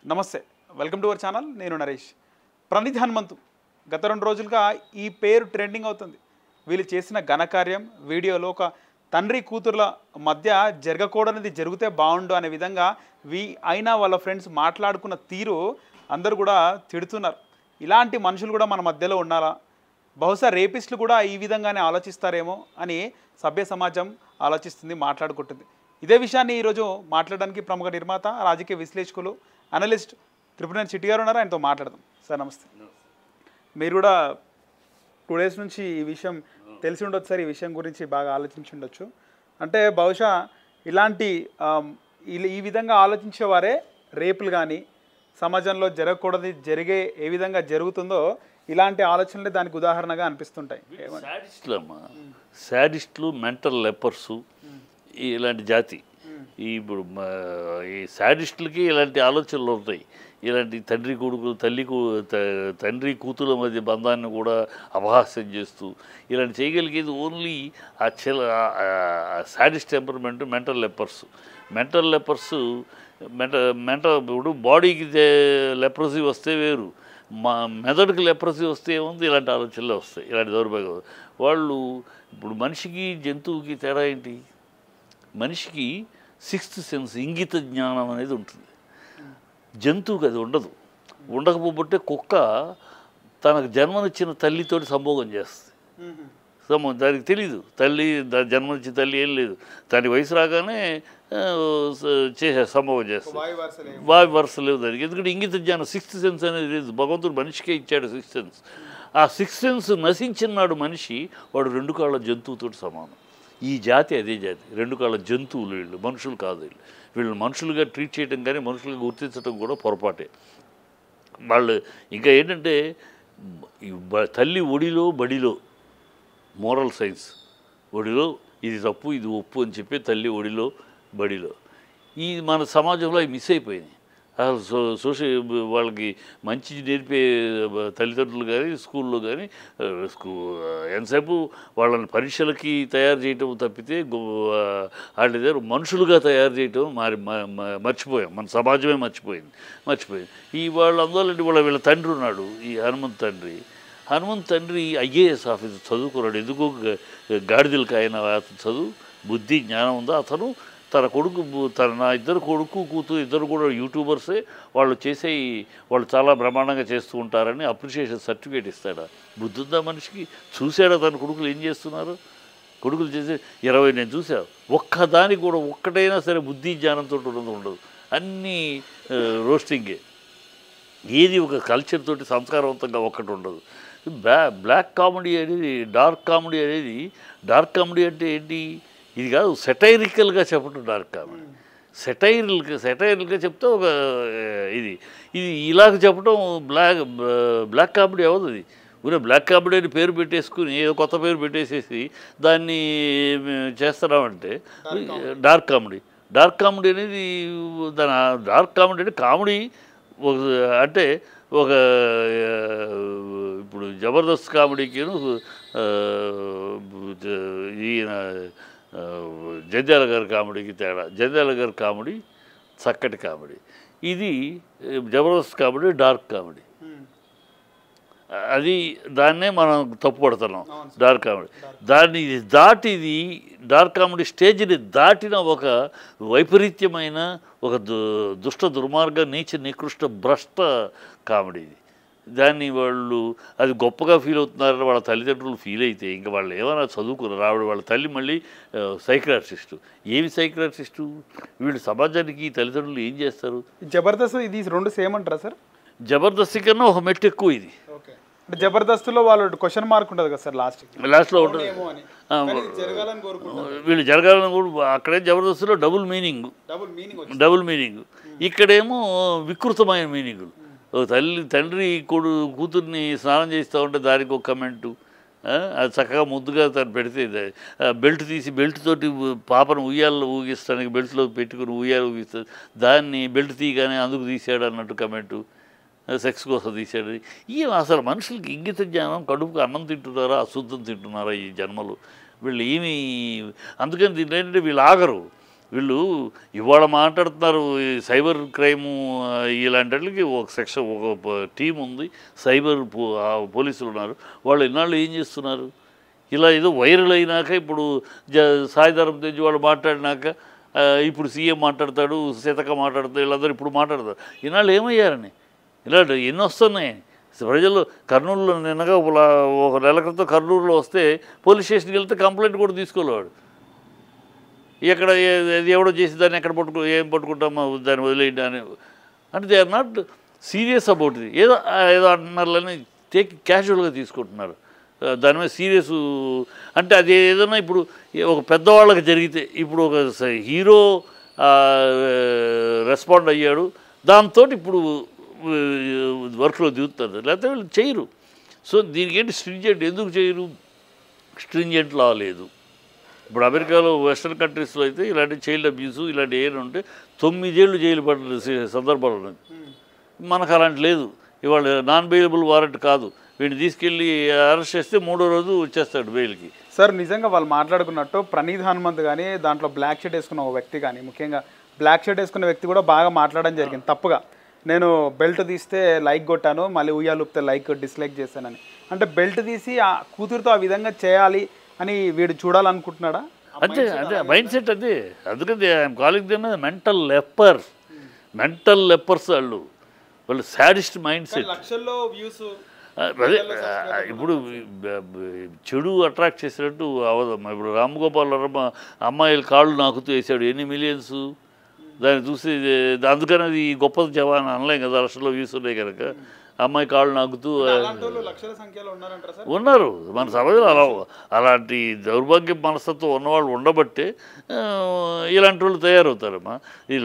నమస్తే, welcome to our channel. నేను నరేష్. ప్రణీత్ హనుమంతు గత 2 రోజులుగా ఈ పేరు ట్రెండింగ్ అవుతుంది. వీళ్ళు చేసిన ఘనకార్యం వీడియోలో ఒక తండ్రి కూతుర్ల మధ్య జరగకూడనిది జరిగితే బాగుండు అనే విధంగా అయినా వాళ్ళ ఫ్రెండ్స్ మాట్లాడుకున్న తీరు అందరూ కూడా తిడుతున్నారు. ఇలాంటి మనుషులు కూడా మన మధ్యలో ఉండాలా? బహుశా రేపిస్టులు కూడా ఈ విధంగానే ఆలోచిస్తారేమో అని సభ్య సమాజం ఆలోచిస్తుంది, మాట్లాడుకుంటుంది. ఇదే విషయాన్ని ఈరోజు మాట్లాడడానికి ప్రముఖ నిర్మాత, రాజకీయ విశ్లేషకులు, అనలిస్ట్ త్రిపురనేని చిట్టి గారు ఉన్నారు. ఆయనతో మాట్లాడదాం. సార్ నమస్తే. మీరు కూడా 2 డేస్ నుంచి ఈ విషయం తెలిసి ఉండొచ్చు సార్. ఈ విషయం గురించి బాగా ఆలోచించి ఉండొచ్చు. అంటే బహుశా ఇలాంటి ఈ విధంగా ఆలోచించేవారే రేపులు కానీ సమాజంలో జరగకూడదు ఏ విధంగా జరుగుతుందో ఇలాంటి ఆలోచనలే దానికి ఉదాహరణగా అనిపిస్తుంటాయి. శాడిస్టులు, మెంటల్ లెపర్సు, ఇలాంటి జాతి. ఇప్పుడు ఈ శాడిస్టులకి ఇలాంటి ఆలోచనలు ఉంటాయి. ఇలాంటి తండ్రి కూతుల మధ్య బంధాన్ని కూడా అపహాస్యం చేస్తూ ఇలాంటి చేయగలిగేది ఓన్లీ ఆ శాడిస్ట్ టెంపర్మెంట్, మెంటల్ లెపర్స్. ఇప్పుడు బాడీకి లెప్రసీ వస్తే వేరు, మెదడుకి లెప్రసీ వస్తే ఏముంది, ఇలాంటి ఆలోచనలే వస్తాయి. ఇలాంటి దౌర్భాగ్యం వాళ్ళు. ఇప్పుడు మనిషికి జంతువుకి తేడా ఏంటి? మనిషికి 6th సెన్స్, ఇంగిత జ్ఞానం అనేది ఉంటుంది. జంతువుకి అది ఉండదు. ఉండకపోబట్టే కుక్క తనకు జన్మనిచ్చిన తల్లితోటి సంభోగం చేస్తుంది. దానికి తెలీదు, జన్మనిచ్చిన తల్లి ఏం లేదు, దానికి వయసు రాగానే సంభవం చేస్తుంది. వాయు వరుస లేవు దానికి. ఎందుకంటే ఇంగిత జ్ఞానం, 6th సెన్స్ అనేది లేదు. భగవంతుడు మనిషికే ఇచ్చాడు 6th సెన్స్. ఆ 6th సెన్స్ నశించినాడు మనిషి, వాడు 2 కాళ్ళ జంతువుతో సమానం. ఈ జాతి అదే జాతి, 2 కాళ్ళ జంతువులు. వీళ్ళు మనుషులు కాదు. వీళ్ళు మనుషులుగా ట్రీట్ చేయడం కానీ మనుషులుగా గుర్తించడం కూడా పొరపాటే. వాళ్ళు ఇంకా ఏంటంటే తల్లి ఒడిలో బడిలో మోరల్ సైన్స్, ఒడిలో ఇది తప్పు ఇది ఒప్పు అని చెప్పి తల్లి ఒడిలో బడిలో ఈ మన సమాజంలో అవి మిస్ అయిపోయినాయి. అసలు వాళ్ళకి మంచి నేర్పే తల్లిదండ్రులు కానీ స్కూల్లో కానీ ఎంతసేపు వాళ్ళని పరీక్షలకి తయారు చేయటం తప్పితే వాళ్ళ దగ్గర మనుషులుగా తయారు చేయటం మర్చిపోయాం. మన సమాజమే మర్చిపోయింది. వాళ్ళందరూ వీళ్ళ తండ్రి ఉన్నాడు, ఈ హనుమంత్ తండ్రి ఐఏఎస్ ఆఫీసర్, చదువుకున్నాడు. ఎందుకు గాడిదలకి ఆయన చదువు బుద్ధి జ్ఞానం ఉందో అతను తన కొడుకు, నా ఇద్దరు కొడుకు కూతురు ఇద్దరు కూడా యూట్యూబర్సే. వాళ్ళు చాలా బ్రహ్మాండంగా చేస్తూ ఉంటారని అప్రిషియేషన్ సర్టిఫికేట్ ఇస్తాడా? బుద్ధి ఉందా మనిషికి? చూశాడా తన కొడుకులు ఏం చేస్తున్నారు? కొడుకులు చేసే 20 నేను చూశాను. ఒక్కదానికి కూడా ఒక్కటైనా సరే బుద్ధి జ్ఞానంతో ఉండదు. అన్నీ రోస్టింగే. ఏది ఒక కల్చర్ తోటి సంస్కారవంతంగా ఒక్కటి ఉండదు. బ్లాక్ కామెడీ అనేది, డార్క్ కామెడీ అంటే ఏంటి? ఇది కాదు, సెటైరికల్గా చెప్పడం డార్క్ కామెడీ. సెటైరికల్గా చెప్తే ఒక ఇది ఇలాగ చెప్పడం బ్లాక్ కామెడీ అవ్వదు. అది ఊరే బ్లాక్ కామెడీ అని పేరు పెట్టేసుకుని ఏదో కొత్త పేరు పెట్టేసేసి దాన్ని చేస్తున్నామంటే డార్క్ కామెడీ అనేది డార్క్ కామెడీ అంటే కామెడీ అంటే ఒక ఇప్పుడు జబర్దస్త్ కామెడీకి ఈయన జంధ్యాల గారి కామెడీకి తేడా. జంధ్యాల గారి కామెడీ చక్కటి కామెడీ, ఇది జబర్దస్త్ కామెడీ డార్క్ కామెడీ. దాన్నే మనం తప్పుపడుతున్నాం, డార్క్ కామెడీ. దాన్ని దాటిది డార్క్ కామెడీ స్టేజ్ని దాటిన ఒక వైపరీత్యమైన ఒక దుష్ట దుర్మార్గ నీచ నికృష్ట భ్రష్ట కామెడీ ఇది. దాన్ని వాళ్ళు అది గొప్పగా ఫీల్ అవుతున్నారని వాళ్ళ తల్లిదండ్రులు ఫీల్ అయితే ఇంకా వాళ్ళు ఏమైనా చదువుకున్నారు. వాళ్ళ తల్లి మళ్ళీ సైకియాట్రిస్టు. ఏమి సైకియాట్రిస్టు? వీళ్ళు సమాజానికి తల్లిదండ్రులు ఏం చేస్తారు? జబర్దస్త్ ఇది 2 సేమ్ అంటారా సార్? జబర్దస్త్ కన్నా ఒక మెట్టు ఎక్కువ ఇది. అంటే జబర్దస్త్లో వాళ్ళు క్వశ్చన్ మార్క్ ఉంటుంది కదా సార్, లాస్ట్లో ఉంటుంది. వీళ్ళు జరగాలని కూడా అక్కడే జబర్దస్త్లో డబుల్ మీనింగ్, ఇక్కడేమో వికృతమైన మీనింగులు. తండ్రి కూతుర్ని స్నానం చేస్తూ ఉంటే దానికి ఒక కమెంటు, అది చక్కగా ముద్దుగా తను పెడితే బెల్ట్ తీసి బెల్ట్ తోటి పాపను ఉయ్యాల్లో ఊగిస్తానికి బెల్ట్లో పెట్టుకుని ఉయ్యాలు ఊగిస్తుంది, దాన్ని బెల్ట్ తీయగానే అందుకు తీసాడు అన్నట్టు కమెంటు, సెక్స్ కోసం తీసాడు. అసలు మనుషులకి ఇంగిత జ్ఞానం, కడుపుకు అన్నం తింటున్నారా అశుద్ధం తింటున్నారా ఈ జన్మలు? వీళ్ళు అందుకని దీంట్లో ఏంటంటే వీళ్ళు వీళ్ళు ఇవాళ మాట్లాడుతున్నారు ఈ సైబర్ క్రైము ఇలాంటి వాటికి ఒక సెక్షన్ ఒక టీం ఉంది, సైబర్ పోలీసులు ఉన్నారు. వాళ్ళు ఇన్నాళ్ళు ఏం చేస్తున్నారు? ఇలా ఏదో వైరల్ అయినాక ఇప్పుడు సాయిధరం తెచ్చి వాళ్ళు మాట్లాడినాక ఇప్పుడు సీఎం మాట్లాడతాడు, సీతక్క మాట్లాడతాడు, వీళ్ళందరూ ఇప్పుడు మాట్లాడతారు. ఇన్నాళ్ళు ఏమయ్యారని ఇలాంటి ఎన్ని వస్తున్నాయి ప్రజలు. కర్నూలులో నిన్నగా ఒక నెల క్రితం కర్నూలులో వస్తే పోలీస్ స్టేషన్కి వెళ్తే కంప్లైంట్ కూడా తీసుకోలేవాడు. ఎక్కడ ఎవడో చేసి దాన్ని ఎక్కడ ఏం పట్టుకుంటామో దాన్ని వదిలేయండి అని. అంటే they are not serious about ఇది. ఏదో ఏదో అంటున్నారులని క్యాజువల్గా తీసుకుంటున్నారు. దాని మీద సీరియస్ అంటే అది ఏదైనా ఇప్పుడు ఒక పెద్దవాళ్ళకి జరిగితే ఇప్పుడు ఒక హీరో రెస్పాండ్ అయ్యాడు, దాంతో ఇప్పుడు వర్క్లో దిగుతుంది, లేకపోతే వీళ్ళు చేయరు. సో దీనికి ఏంటి స్ట్రింజెంట్ ఎందుకు చేయరు? స్ట్రింజెంట్ లా లేదు. ఇప్పుడు అమెరికాలో వెస్ట్రన్ కంట్రీస్లో అయితే ఇలాంటి చైల్డ్ అబ్యూస్ ఇలాంటి ఏమైనా ఉంటే 9 ఏళ్ళు జైలు పడిన సందర్భాలు ఉన్నాయి. మనకు అలాంటి లేదు. ఇవాళ నాన్ బెయిలబుల్ వారెంట్ కాదు, వీడిని తీసుకెళ్ళి అరెస్ట్ చేస్తే 3వ రోజు వచ్చేస్తాడు బెయిల్కి. సార్ నిజంగా వాళ్ళు మాట్లాడుకున్నట్టు ప్రణీత్ హనుమంత్ కానీ దాంట్లో బ్లాక్ షర్ట్ వేసుకున్న ఒక వ్యక్తి కానీ, ముఖ్యంగా బ్లాక్ షర్ట్ వేసుకున్న వ్యక్తి కూడా బాగా మాట్లాడడం జరిగింది తప్పుగా. నేను బెల్ట్ తీస్తే లైక్ కొట్టాను, మళ్ళీ ఉయ్యాలుపితే లైక్ డిస్లైక్ చేశానని. అంటే బెల్ట్ తీసి ఆ కూతురుతో ఆ విధంగా చేయాలి అని వీడు చూడాలనుకుంటున్నాడా? అంతే అదే మైండ్ సెట్ అదే. అందుకని I'm calling them mental leper. Mental lepers వాళ్ళు సాడిస్ట్ మైండ్ సెట్. లక్షల్లో వ్యూస్ అదే ఇప్పుడు చెడు అట్రాక్ట్ చేసినట్టు అవదమ్మా. ఇప్పుడు రామ్ గోపాల్ వర్మ అమ్మాయిలు కాళ్ళు నాకుతూ వేసాడు, ఎన్ని మిలియన్స్ దాన్ని చూసి. అందుకని అది గొప్ప జవాన్ అనలేం కదా, లక్షల్లో వ్యూస్ ఉన్నాయి కనుక. అమ్మాయి కాళ్ళు నాకుతూ ఉన్నారు మన సమాజంలో. అలాంటి దౌర్భాగ్య మనస్తత్వం ఉన్నవాళ్ళు ఉండబట్టే ఇలాంటి వాళ్ళు తయారవుతారమ్మా. ఈ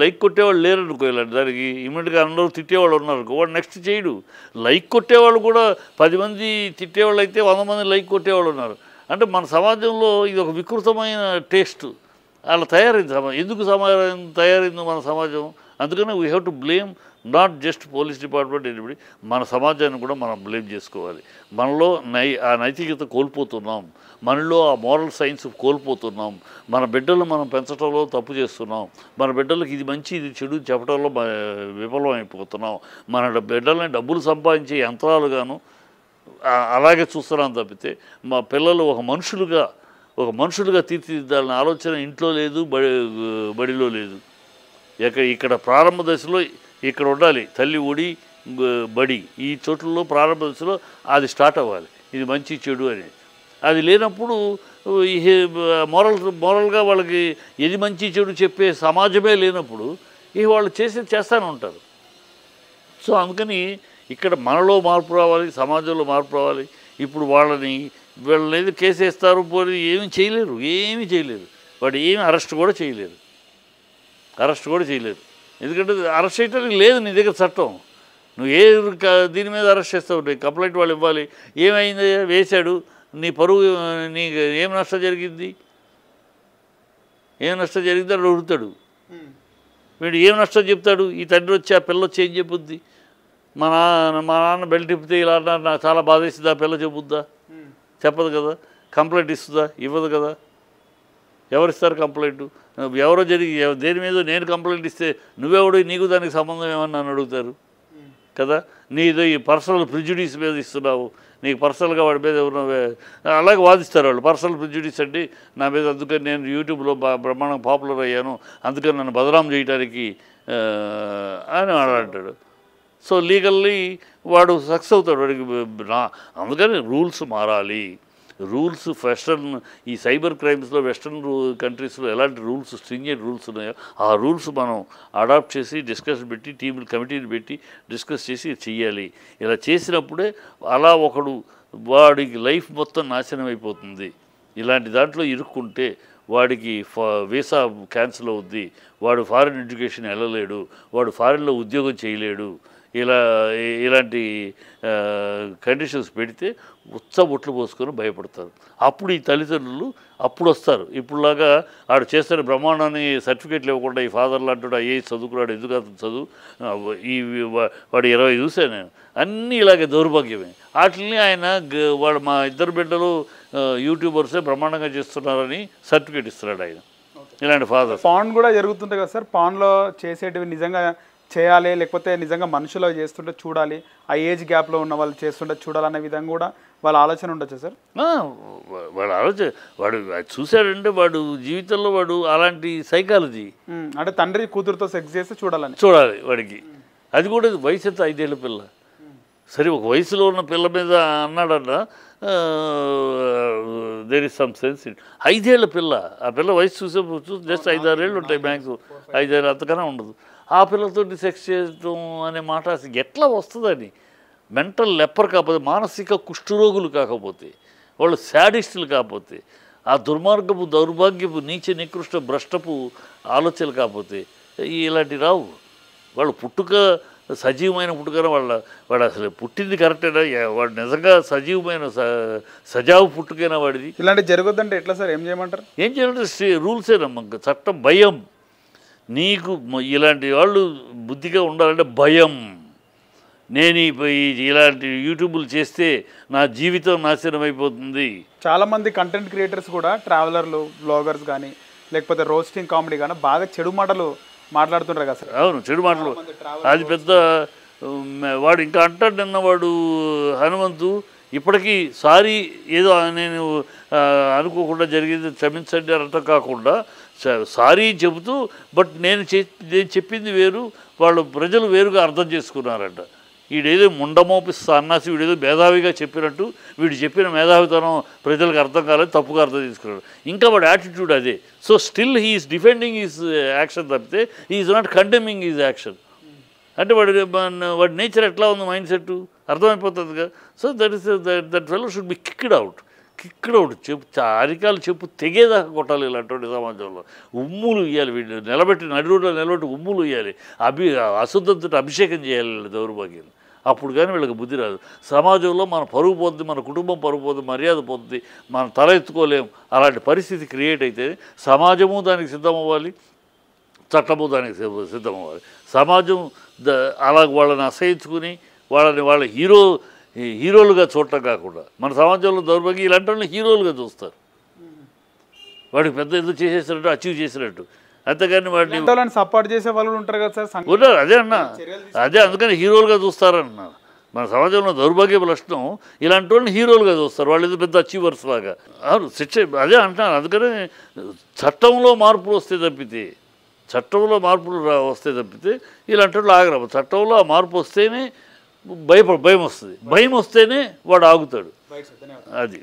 లైక్ కొట్టేవాళ్ళు లేరనుకో, ఇలాంటి దానికి ఇమీడియట్గా అందరూ తిట్టేవాళ్ళు ఉన్నారనుకో, వాడు నెక్స్ట్ చేయడు. లైక్ కొట్టేవాళ్ళు కూడా 10 మంది తిట్టేవాళ్ళు అయితే 100 మంది లైక్ కొట్టేవాళ్ళు ఉన్నారు. అంటే మన సమాజంలో ఇది ఒక వికృతమైన టేస్ట్ అలా తయారైంది. ఎందుకు తయారైంది మన సమాజం? అందుకని we have to blame not just police department, anybody మన సమాజాన్ని కూడా మనం బ్లేమ్ చేసుకోవాలి. మనలో ఆ నైతికత కోల్పోతున్నాం, మనలో ఆ మోరల్ సైన్స్ కోల్పోతున్నాం. మన బిడ్డలు మనం పెంచడంలో తప్పు చేస్తున్నాం. మన బిడ్డలకు ఇది మంచి ఇది చెడు చెప్పడంలో విఫలం అయిపోతున్నాం. మన బిడ్డలని డబ్బులు సంపాదించే యంత్రాలుగాను అలాగే చూస్తున్నాం తప్పితే మా పిల్లలు ఒక మనుషులుగా తీర్చిదిద్దాలనే ఆలోచన ఇంట్లో లేదు, బడిలో లేదు. ఇక్కడ ప్రారంభ దశలో ఇక్కడ ఉండాలి తల్లి ఒడి బడి, ఈ చోట్లలో ప్రారంభ దశలో అది స్టార్ట్ అవ్వాలి, ఇది మంచి చెడు అని. అది లేనప్పుడు మోరల్గా వాళ్ళకి ఏది మంచి చెడు చెప్పే సమాజమే లేనప్పుడు వాళ్ళు చేస్తూనే ఉంటారు. సో అందుకని ఇక్కడ మనలో మార్పు రావాలి, సమాజంలో మార్పు రావాలి. ఇప్పుడు వీళ్ళని ఏదో కేసు వేస్తారు, పోయి ఏమీ చేయలేరు. వాడు ఏమి అరెస్ట్ కూడా చేయలేరు. ఎందుకంటే అరెస్ట్ చేయడానికి లేదు నీ దగ్గర చట్టం. నువ్వు దీని మీద అరెస్ట్ చేస్తావు? నీ కంప్లైంట్ వాళ్ళు ఇవ్వాలి. ఏమైంది, వేశాడు, నీ పరువు, నీకు ఏం నష్టం జరిగింది అని అడుగుతాడు. వీడు ఏం నష్టం చెప్తాడు? ఈ తండ్రి వచ్చి ఆ పిల్ల వచ్చి ఏం చెప్పుద్ది? మా నాన్న బెల్ట్ తిప్పితే ఇలా అన్నారు, నాకు చాలా బాధ వేస్తుంది, ఆ పిల్ల చెప్పుద్దా? చెప్పదు కదా. కంప్లైంట్ ఇస్తుందా? ఇవ్వదు కదా. ఎవరిస్తారు కంప్లైంట్? ఎవరో దేని మీద నేను కంప్లైంట్ ఇస్తే నువ్వెవడో, నీకు దానికి సంబంధం ఏమన్నా నన్ను అడుగుతారు కదా. నీదో ఈ పర్సనల్ ప్రిజుడీస్ మీద ఇస్తున్నావు, నీకు పర్సనల్గా వాడి మీద ఎవరు అలాగే వాదిస్తారు వాళ్ళు. పర్సనల్ ప్రిజుడీస్ అండి నా మీద, అందుకని నేను యూట్యూబ్లో బ్రహ్మాండంగా పాపులర్ అయ్యాను, అందుకని నన్ను బదనాం చేయడానికి అని అంటాడు. సో లీగల్లీ వాడు సక్సెస్ అవుతాడు. వాడికి అందుకని రూల్స్ మారాలి. రూల్స్ వెస్ట్రన్ ఈ సైబర్ క్రైమ్స్లో వెస్ట్రన్ కంట్రీస్లో ఎలాంటి రూల్స్ స్ట్రింజెంట్ రూల్స్ ఉన్నాయో ఆ రూల్స్ మనం అడాప్ట్ చేసి డిస్కషన్ పెట్టి కమిటీని పెట్టి డిస్కస్ చేసి చెయ్యాలి. ఇలా చేసినప్పుడే అలా వాడికి లైఫ్ మొత్తం నాశనం అయిపోతుంది. ఇలాంటి దాంట్లో ఇరుక్కుంటే వాడికి వీసా క్యాన్సిల్ అవుద్ది, వాడు ఫారిన్ ఎడ్యుకేషన్ వెళ్ళలేడు, వాడు ఫారిన్లో ఉద్యోగం చేయలేడు. ఇలాంటి కండిషన్స్ పెడితే ఉచ్చబొట్లు పోసుకొని భయపడతారు. అప్పుడు ఈ తల్లిదండ్రులు అప్పుడు వస్తారు. ఇప్పుడులాగా ఆడు చేస్తున్న బ్రహ్మాండాన్ని సర్టిఫికేట్లు ఇవ్వకుండా ఈ ఫాదర్ లాంటి ఐఏఎస్ చదువుకున్నాడు, ఎందుకు అతను చదువు, వాడు 20 చూశాను నేను, అన్నీ ఇలాగే దౌర్భాగ్యమే. వాటిని ఆయన మా ఇద్దరు బిడ్డలు యూట్యూబర్సే బ్రహ్మాండంగా చేస్తున్నారని సర్టిఫికేట్ ఇస్తున్నాడు ఆయన. ఇలాంటి ఫాదర్స్. పాన్ కూడా జరుగుతుంటాయి కదా సార్, పాన్లో చేసేటివి నిజంగా చేయాలి లేకపోతే నిజంగా మనుషులు చేస్తుంటే చూడాలి, ఆ ఏజ్ గ్యాప్లో ఉన్న వాళ్ళు చేస్తుంటే చూడాలనే విధంగా కూడా వాళ్ళ ఆలోచన ఉండొచ్చు సార్. వాడు ఆలోచన, వాడు చూశాడంటే వాడు జీవితంలో వాడు అలాంటి సైకాలజీ. అంటే తండ్రి కూతురుతో సెక్స్ చేస్తే చూడాలి వాడికి. అది కూడా వయసు ఎంత, 5 ఏళ్ళ పిల్ల. సరే ఒక వయసులో ఉన్న పిల్ల మీద అన్నాడన్న దేర్ ఇస్ సమ్ సెన్స్. 5 ఏళ్ళ పిల్ల, ఆ పిల్ల వయసు చూసే జస్ట్ 5-6 ఏళ్ళు ఉంటాయి మ్యాక్సిమం, 5 ఏళ్ళు అంతకన్నా ఉండదు. ఆ పిల్లతో సెక్స్ చేయడం అనే మాట అసలు ఎట్లా వస్తుందని. మెంటల్ లెప్పర్ కాకపోతే, మానసిక కుష్ఠరోగులు కాకపోతే, వాళ్ళు శాడిస్టులు కాకపోతే, ఆ దుర్మార్గపు దౌర్భాగ్యపు నీచ నికృష్ట భ్రష్టపు ఆలోచనలు కాకపోతే ఇలాంటి రావు. వాళ్ళు పుట్టుక సజీవమైన పుట్టుకన వాడు అసలు పుట్టింది కరెక్టేనా, వాడు నిజంగా సజీవమైన సజావు పుట్టుకైనా వాడిది. ఇలాంటి జరగొద్దంటే ఎట్లా సార్, ఏం చేయమంటారు? ఏం చేయాలంటే రూల్సేనమ్మా, చట్టం. భయం. నీకు ఇలాంటి వాళ్ళు బుద్ధిగా ఉండాలంటే భయం. నేను ఇలాంటి యూట్యూబ్లు చేస్తే నా జీవితం నాశనం అయిపోతుంది. చాలామంది కంటెంట్ క్రియేటర్స్ కూడా ట్రావెలర్లు, బ్లాగర్స్ కానీ లేకపోతే రోస్టింగ్ కామెడీ కానీ బాగా చెడు మాటలు మాట్లాడుతుంటారు కదా సార్. అవును, చెడు మాటలు. అది పెద్ద వాడు ఇంకా అంటాడు. నిన్న వాడు హనుమంతు ఇప్పటికీ సారీ ఏదో నేను అనుకోకుండా జరిగింది క్షమించండి అర్థం కాకుండా సారీ చెబుతూ, బట్ నేను చెప్పింది వేరు, వాళ్ళు ప్రజలు వేరుగా అర్థం చేసుకున్నారంట. వీడేదో ముండమోపి సన్నాసి, వీడేదో మేధావిగా చెప్పినట్టు, వీడు చెప్పిన మేధావితనం ప్రజలకు అర్థం కాలేదు, తప్పుగా అర్థం చేసుకున్నాడు. ఇంకా వాడి యాటిట్యూడ్ అదే. So still he's defending his action తప్పితే he's not condemning his action. అంటే వాడి నేచర్ ఎట్లా ఉంది, మైండ్ సెట్ అర్థమైపోతుందిగా. So that fellow should be kicked out. చెప్పు అరికాలు చెప్పు తెగేదాకా కొట్టాలి ఇలాంటి సమాజంలో. ఉమ్ములు ఇవ్వాలి, వీళ్ళు నిలబెట్టి నడువులో నిలబెట్టి ఉమ్ములు ఇవ్వాలి, అశుద్ధంతో అభిషేకం చేయాలి వీళ్ళు దౌర్భాగ్యం. అప్పుడు కానీ వీళ్ళకి బుద్ధి రాదు. సమాజంలో మన పరుగు పోతుంది, మన కుటుంబం పరుగు పోతుంది, మర్యాద పోతుంది, మనం తల ఎత్తుకోలేము. అలాంటి పరిస్థితి క్రియేట్ అయితే సమాజము దానికి సిద్ధమవ్వాలి, చట్టము దానికి సిద్ధమవ్వాలి. సమాజం అలా వాళ్ళని అసహించుకుని వాళ్ళ హీరోలుగా చూడటం కాకుండా, మన సమాజంలో దౌర్భాగ్యం ఇలాంటి వాళ్ళని హీరోలుగా చూస్తారు. వాడికి పెద్ద ఏదో చేసేసినట్టు, అచీవ్ చేసినట్టు. అంతేగాని వాడిని సపోర్ట్ చేసే వాళ్ళు ఉంటారు కదా సార్, ఉన్నారు. అదే అన్న, అదే అందుకని హీరోలుగా చూస్తారన్న. మన సమాజంలో దౌర్భాగ్యపు లక్షణం ఇలాంటి వాళ్ళని హీరోలుగా చూస్తారు. వాళ్ళు ఏదో పెద్ద అచీవర్స్ లాగా. శిక్ష అదే అంటున్నారు. అందుకని చట్టంలో మార్పులు వస్తే తప్పితే ఇలాంటి వాళ్ళు ఆగరాము. చట్టంలో ఆ మార్పు వస్తేనే భయం వస్తుంది. భయం వస్తేనే వాడు ఆగుతాడు. అది